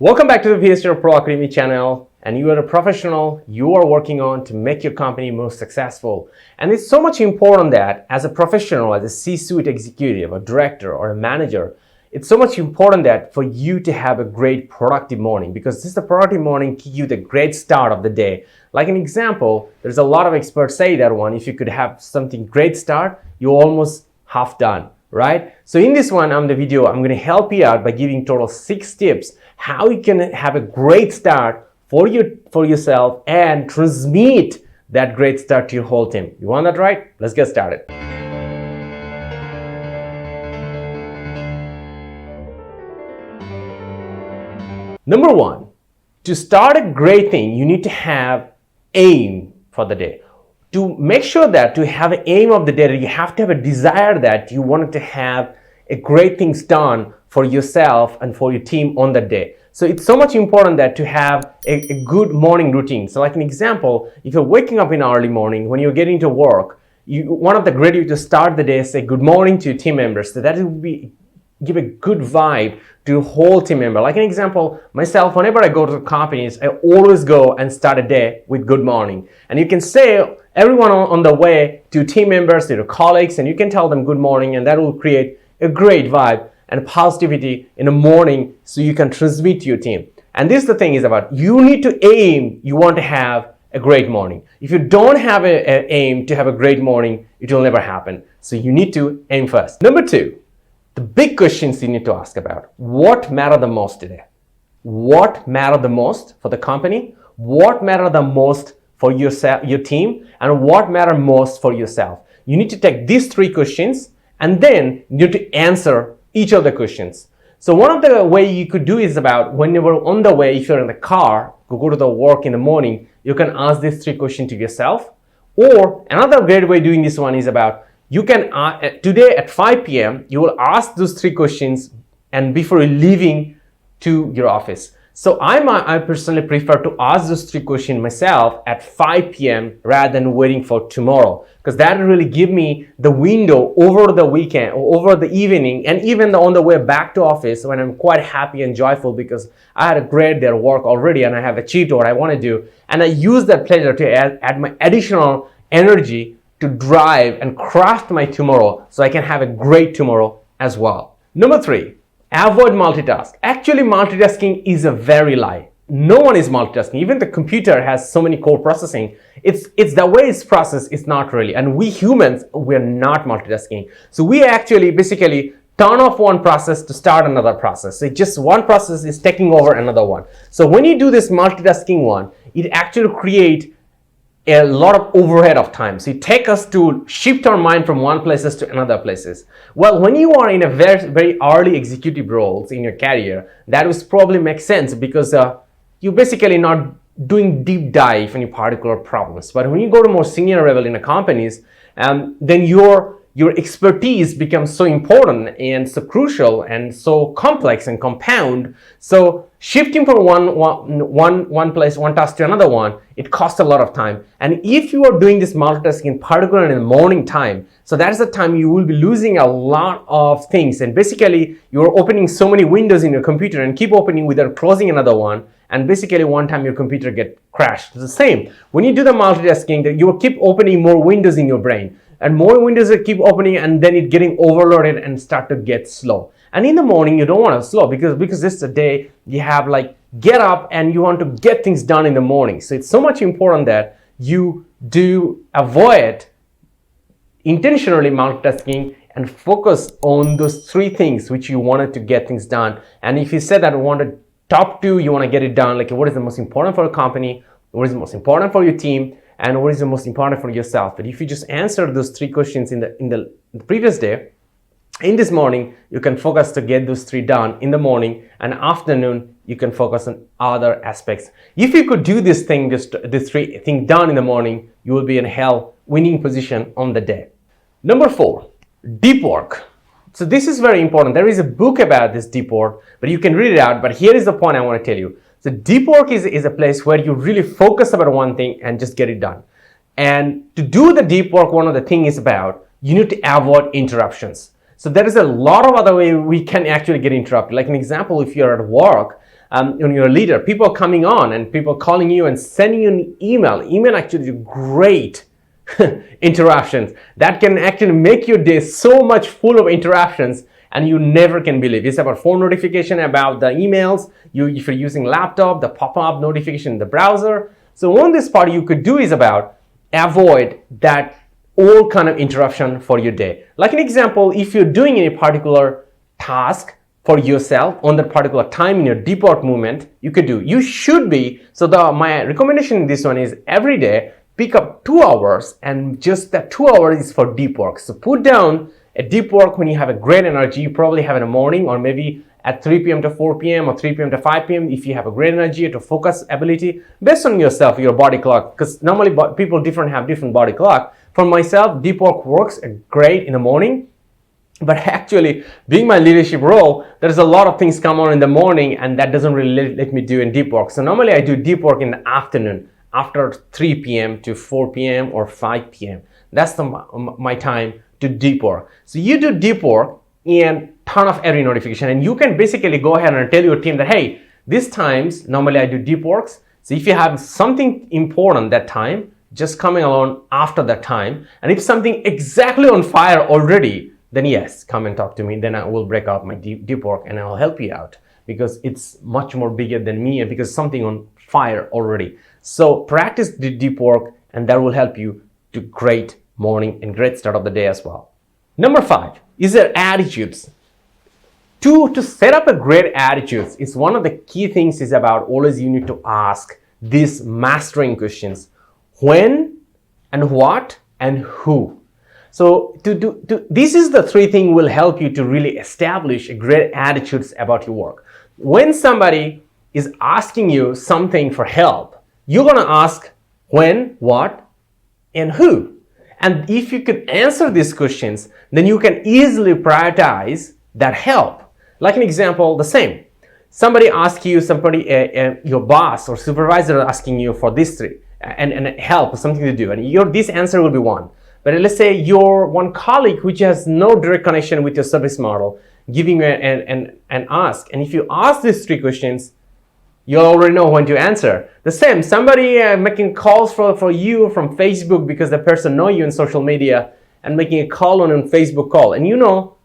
Welcome back to the VSHR Pro Academy channel, and you are a professional you are working on to make your company more successful. And it's so much important that as a professional, as a C-suite executive, a director or a manager, it's so much important that for you to have a great productive morning, because this is the productive morning give you the great start of the day. Like an example, there's a lot of experts say that if you could have something great start, you're almost half done, right? So in this one, I'm going to help you out by giving total 6 tips how you can have a great start for yourself and transmit that great start to your whole team. You want that right? Let's get started. Number 1, to start a great thing, you need to have aim for the day. To make sure that to have an aim of the day, you have to have a desire that you wanted to have a great things done for yourself and for your team on that day. So it's so much important that to have a good morning routine. So like an example, if you're waking up in early morning, when you're getting to work, one of the great ways to start the day is say good morning to your team members. So that will give a good vibe to a whole team member. Like an example, myself, whenever I go to companies, I always go and start a day with good morning. And you can say everyone on the way to team members, to your colleagues, and you can tell them good morning, and that will create a great vibe and positivity in the morning so you can transmit to your team. And this is the thing is about, you need to aim, you want to have a great morning. If you don't have an aim to have a great morning, it will never happen. So you need to aim first. Number 2, the big questions you need to ask about. What matter the most today? What matter the most for the company? What matter the most for yourself, your team? And what matter most for yourself? You need to take these 3 questions and then you need to answer each of the questions. So one of the way you could do is about when you're on the way, if you're in the car, go to the work in the morning, you can ask these 3 questions to yourself. Or another great way doing this one is about, you can, today at 5 p.m., you will ask those 3 questions and before leaving to your office. So I personally prefer to ask those 3 questions myself at 5 p.m. rather than waiting for tomorrow, because that will really give me the window over the weekend or over the evening, and even on the way back to office when I'm quite happy and joyful because I had a great day at work already and I have achieved what I want to do, and I use that pleasure to add my additional energy to drive and craft my tomorrow so I can have a great tomorrow as well. Number 3, avoid multitask. Actually, multitasking is a very lie. No one is multitasking. Even the computer has so many core processing. It's the way it's processed, it's not really. And we humans, we're not multitasking. So we actually basically turn off one process to start another process. So just one process is taking over another one. So when you do this multitasking one, it actually creates a lot of overhead of time. So it takes us to shift our mind from one places to another places. Well, when you are in a very, very early executive roles in your career, that will probably make sense because you're basically not doing deep dive in any particular problems. But when you go to more senior level in the companies, then your expertise becomes so important and so crucial and so complex and compound. So shifting from one place, one task to another one, it costs a lot of time. And if you are doing this multitasking, particularly in the morning time, so that is the time you will be losing a lot of things. And basically, you're opening so many windows in your computer and keep opening without closing another one. And basically, one time your computer get crashed. It's the same. When you do the multitasking, you will keep opening more windows in your brain. And more windows that keep opening, and then it getting overloaded and start to get slow. And in the morning, you don't want to slow because this is a day you have like get up and you want to get things done in the morning. So it's so much important that you do avoid intentionally multitasking and focus on those 3 things which you wanted to get things done. And if you said that you wanted top 2, you want to get it done, like what is the most important for a company, what is the most important for your team, and what is the most important for yourself. But if you just answer those 3 questions in the previous day, in this morning, you can focus to get those 3 done in the morning, and afternoon, you can focus on other aspects. If you could do this 3 things done in the morning, you will be in winning position on the day. Number 4, deep work. So this is very important. There is a book about this deep work, but you can read it out. But here is the point I want to tell you. So deep work is a place where you really focus about one thing and just get it done. And to do the deep work, one of the things is about, you need to avoid interruptions. So there is a lot of other way we can actually get interrupted. Like an example, if you're at work, on your leader, people coming on and people calling you and sending you an email. Email actually is great interruptions that can actually make your day so much full of interruptions, and you never can believe. It's about phone notification, about the emails, if you're using laptop, the pop-up notification in the browser. So one this part you could do is about avoid that all kind of interruption for your day. Like an example, if you're doing any particular task for yourself on that particular time in your deep work movement, you should be, so my recommendation in this one is every day pick up 2 hours, and just that 2 hours is for deep work. So put down a deep work when you have a great energy. You probably have in the morning, or maybe at 3 p.m. to 4 p.m. or 3 p.m. to 5 p.m. if you have a great energy to focus ability based on yourself, your body clock, because normally people have different body clock. For myself, deep work works great in the morning, but actually being my leadership role, there's a lot of things come on in the morning, and that doesn't really let me do in deep work. So normally I do deep work in the afternoon after 3 p.m. to 4 p.m. or 5 p.m. That's my time to deep work. So you do deep work and turn off every notification, and you can basically go ahead and tell your team that, hey, these times normally I do deep works. So if you have something important that time, just coming along after that time, and if something exactly on fire already, then yes, come and talk to me. Then I will break out my deep work and I'll help you out, because it's much more bigger than me and because something on fire already. So practice the deep work, and that will help you to great morning and great start of the day as well. Number 5 is their attitudes. To set up a great attitudes is one of the key things is about always you need to ask these mastering questions: when and what and who. So this is the 3 things will help you to really establish a great attitudes about your work. When somebody is asking you something for help, you're going to ask when, what, and who. And if you could answer these questions, then you can easily prioritize that help. Like an example, the same. Somebody asks you, your boss or supervisor asking you for this 3 and help, something to do, and this answer will be 1. But let's say your one colleague which has no direct connection with your service model giving you an ask, and if you ask these 3 questions, you already know when to answer. The same, somebody making calls for you from Facebook because the person know you in social media and making a call on a Facebook call, and you know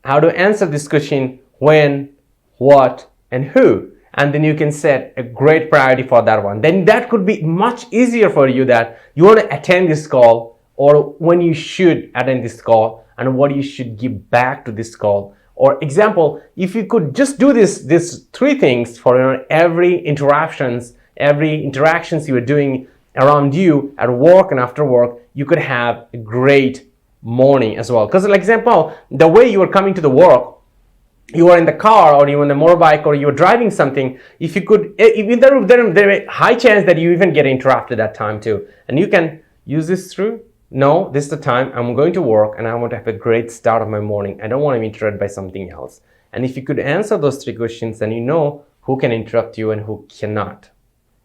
how to answer this question: when, what, and who. And then you can set a great priority for that one. Then that could be much easier for you, that you want to attend this call, or when you should attend this call, and what you should give back to this call. Or example, if you could just do these 3 things for every interactions you are doing around you at work and after work, you could have a great morning as well. Because, like example, the way you are coming to the work, you are in the car or you're on the motorbike or you're driving something, if you could, there is a high chance that you even get interrupted that time too. And you can use this through. No, this is the time I'm going to work and I want to have a great start of my morning. I don't want to be interrupted by something else. And if you could answer those 3 questions, then you know who can interrupt you and who cannot.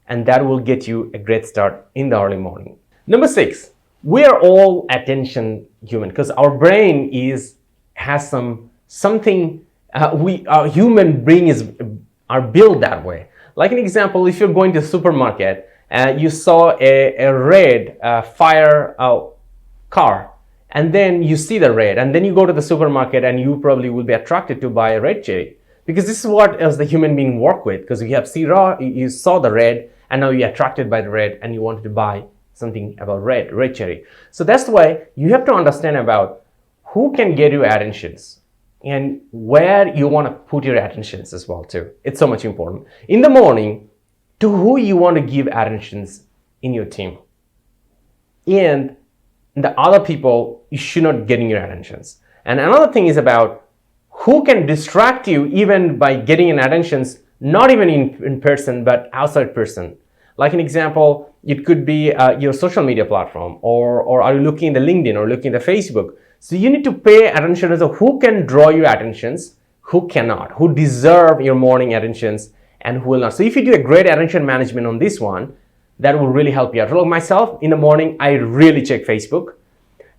And that will get you a great start in the early morning. Number 6, we are all attention human, because our brain has something. Our human brain are built that way. Like an example, if you're going to the supermarket, you saw a red fire car, and then you see the red, and then you go to the supermarket and you probably will be attracted to buy a red cherry, because this is what as the human being work with, because you saw the red and now you're attracted by the red and you wanted to buy something about red cherry. So that's why you have to understand about who can get your attentions and where you want to put your attentions as well too. It's so much important. In the morning, to who you want to give attentions in your team. And the other people, you should not getting your attentions. And another thing is about who can distract you even by getting an attentions, not even in person, but outside person. Like an example, it could be your social media platform, or are you looking at the LinkedIn or looking at the Facebook. So you need to pay attention to who can draw your attentions, who cannot, who deserve your morning attentions, and who will not. So if you do a great attention management on this one, that will really help you out. Like myself, in the morning, I really check Facebook.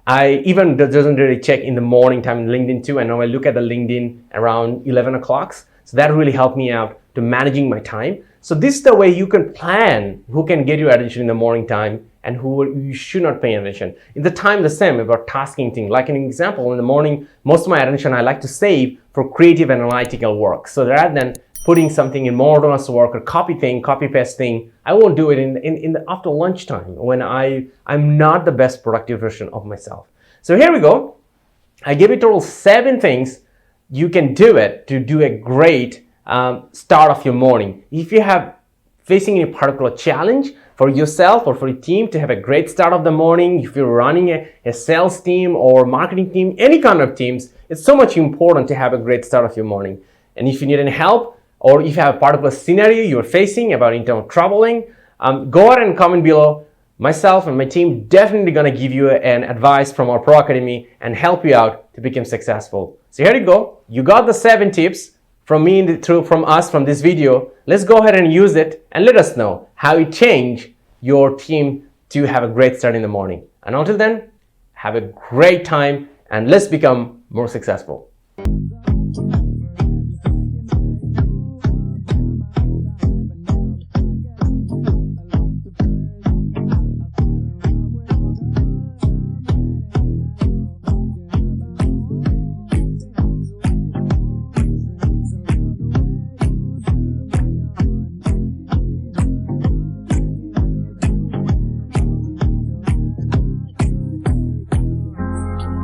I even doesn't really check in the morning time in LinkedIn too. I know I look at the LinkedIn around 11 o'clock. So that really helped me out to managing my time. So this is the way you can plan who can get your attention in the morning time and who you should not pay attention. In the time, the same about tasking thing. Like an example, in the morning, most of my attention I like to save for creative and analytical work. So rather than putting something in monotonous work or copy paste thing, I won't do it in the after lunchtime when I'm not the best productive version of myself. So here we go. I gave you total 7 things you can do it to do a great start of your morning. If you have facing a particular challenge for yourself or for your team to have a great start of the morning, if you're running a sales team or marketing team, any kind of teams, it's so much important to have a great start of your morning. And if you need any help, or if you have a particular scenario you're facing about internal troubling, go ahead and comment below. Myself and my team definitely gonna give you an advice from our Pro Academy and help you out to become successful. So here you go. You got the 7 tips from me from this video. Let's go ahead and use it and let us know how it changed your team to have a great start in the morning. And until then, have a great time and let's become more successful.